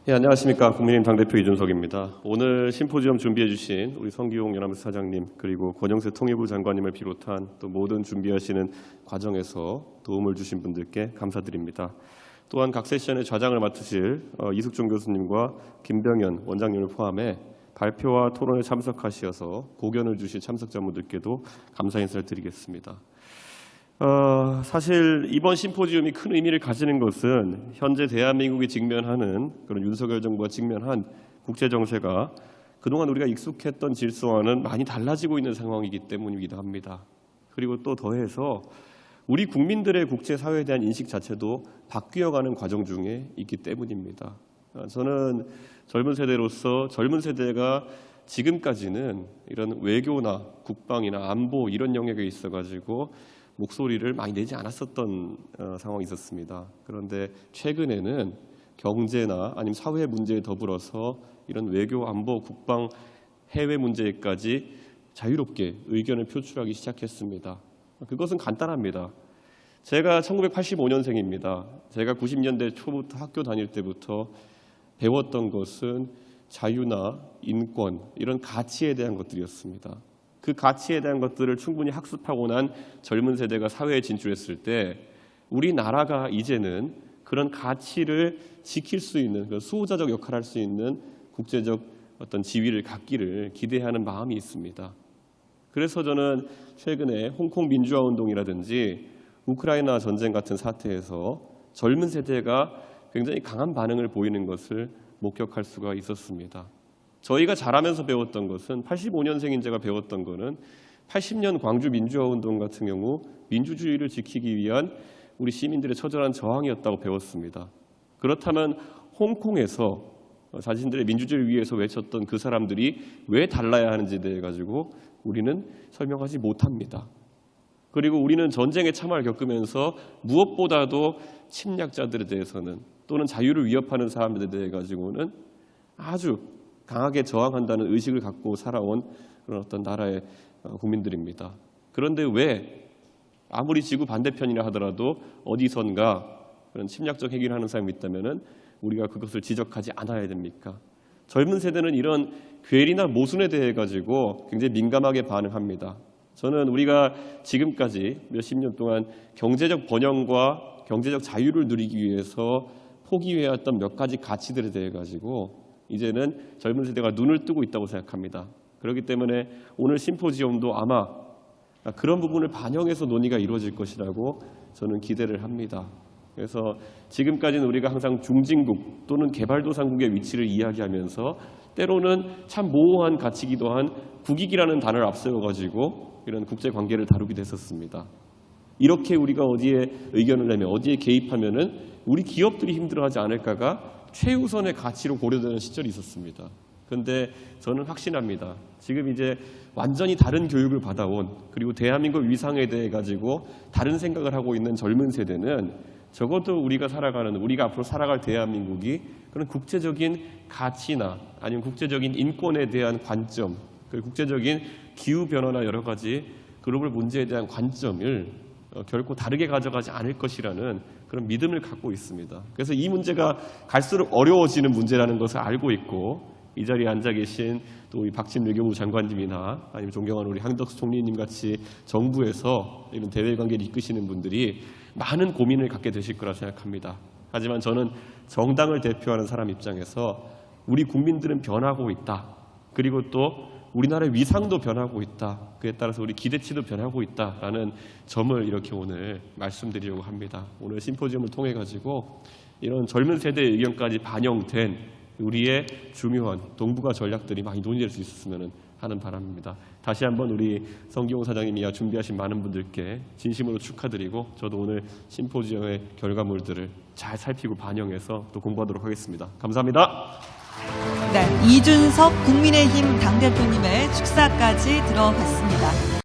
예, 안녕하십니까. 국민의힘 당대표 이준석입니다. 오늘 심포지엄 준비해 주신 우리 성기용 연합뉴스 사장님 그리고 권영세 통일부 장관님을 비롯한 또 모든 준비하시는 과정에서 도움을 주신 분들께 감사드립니다. 또한 각 세션의 좌장을 맡으실 이숙종 교수님과 김병현 원장님을 포함해 발표와 토론에 참석하셔서 고견을 주신 참석자분들께도 감사 인사를 드리겠습니다. 사실 이번 심포지엄이 큰 의미를 가지는 것은 현재 대한민국이 직면하는 그런 윤석열 정부가 직면한 국제 정세가 그동안 우리가 익숙했던 질서와는 많이 달라지고 있는 상황이기 때문이기도 합니다. 그리고 또 더해서 우리 국민들의 국제사회에 대한 인식 자체도 바뀌어가는 과정 중에 있기 때문입니다. 저는 젊은 세대로서 젊은 세대가 지금까지는 이런 외교나 국방이나 안보 이런 영역에 있어가지고 목소리를 많이 내지 않았었던 상황이 있었습니다. 그런데 최근에는 경제나 아니면 사회 문제에 더불어서 이런 외교, 안보, 국방, 해외 문제까지 자유롭게 의견을 표출하기 시작했습니다. 그것은 간단합니다. 제가 1985년생입니다. 제가 90년대 초부터 학교 다닐 때부터 배웠던 것은 자유나 인권 이런 가치에 대한 것들이었습니다. 그 가치에 대한 것들을 충분히 학습하고 난 젊은 세대가 사회에 진출했을 때 우리나라가 이제는 그런 가치를 지킬 수 있는 그런 수호자적 역할을 할 수 있는 국제적 어떤 지위를 갖기를 기대하는 마음이 있습니다. 그래서 저는 최근에 홍콩 민주화 운동이라든지 우크라이나 전쟁 같은 사태에서 젊은 세대가 굉장히 강한 반응을 보이는 것을 목격할 수가 있었습니다. 저희가 자라면서 배웠던 것은 85년생인 제가 배웠던 거는 80년 광주 민주화운동 같은 경우 민주주의를 지키기 위한 우리 시민들의 처절한 저항이었다고 배웠습니다. 그렇다면 홍콩에서 자신들의 민주주의를 위해서 외쳤던 그 사람들이 왜 달라야 하는지에 대해 가지고 우리는 설명하지 못합니다. 그리고 우리는 전쟁의 참화를 겪으면서 무엇보다도 침략자들에 대해서는 또는 자유를 위협하는 사람들에 대해 가지고는 아주 강하게 저항한다는 의식을 갖고 살아온 그런 어떤 나라의 국민들입니다. 그런데 왜 아무리 지구 반대편이라 하더라도 어디선가 그런 침략적 행위를 하는 사람이 있다면 우리가 그것을 지적하지 않아야 됩니까? 젊은 세대는 이런 괴리나 모순에 대해 가지고 굉장히 민감하게 반응합니다. 저는 우리가 지금까지 몇십 년 동안 경제적 번영과 경제적 자유를 누리기 위해서 포기해왔던 몇 가지 가치들에 대해 가지고 이제는 젊은 세대가 눈을 뜨고 있다고 생각합니다. 그렇기 때문에 오늘 심포지엄도 아마 그런 부분을 반영해서 논의가 이루어질 것이라고 저는 기대를 합니다. 그래서 지금까지는 우리가 항상 중진국 또는 개발도상국의 위치를 이야기하면서 때로는 참 모호한 가치이기도 한 국익이라는 단어를 앞세워가지고 이런 국제관계를 다루기도 했었습니다. 이렇게 우리가 어디에 의견을 내면 어디에 개입하면은 우리 기업들이 힘들어하지 않을까가 최우선의 가치로 고려되는 시절이 있었습니다. 그런데 저는 확신합니다. 지금 이제 완전히 다른 교육을 받아온 그리고 대한민국 위상에 대해 가지고 다른 생각을 하고 있는 젊은 세대는 적어도 우리가 앞으로 살아갈 대한민국이 그런 국제적인 가치나 아니면 국제적인 인권에 대한 관점, 그리고 국제적인 기후변화나 여러 가지 글로벌 문제에 대한 관점을 결코 다르게 가져가지 않을 것이라는 그런 믿음을 갖고 있습니다. 그래서 이 문제가 갈수록 어려워지는 문제라는 것을 알고 있고 이 자리에 앉아 계신 또 우리 박진 외교부 장관님이나 아니면 존경하는 우리 한덕수 총리님 같이 정부에서 이런 대외 관계를 이끄시는 분들이 많은 고민을 갖게 되실 거라 생각합니다. 하지만 저는 정당을 대표하는 사람 입장에서 우리 국민들은 변하고 있다. 그리고 또 우리나라의 위상도 변하고 있다. 그에 따라서 우리 기대치도 변하고 있다라는 점을 이렇게 오늘 말씀드리려고 합니다. 오늘 심포지엄을 통해 가지고 이런 젊은 세대의 의견까지 반영된 우리의 중요한 동북아 전략들이 많이 논의될 수 있었으면 하는 바람입니다. 다시 한번 우리 성기용 사장님이야 준비하신 많은 분들께 진심으로 축하드리고 저도 오늘 심포지엄의 결과물들을 잘 살피고 반영해서 또 공부하도록 하겠습니다. 감사합니다. 네, 이준석 국민의힘 당대표님의 축사까지 들어봤습니다.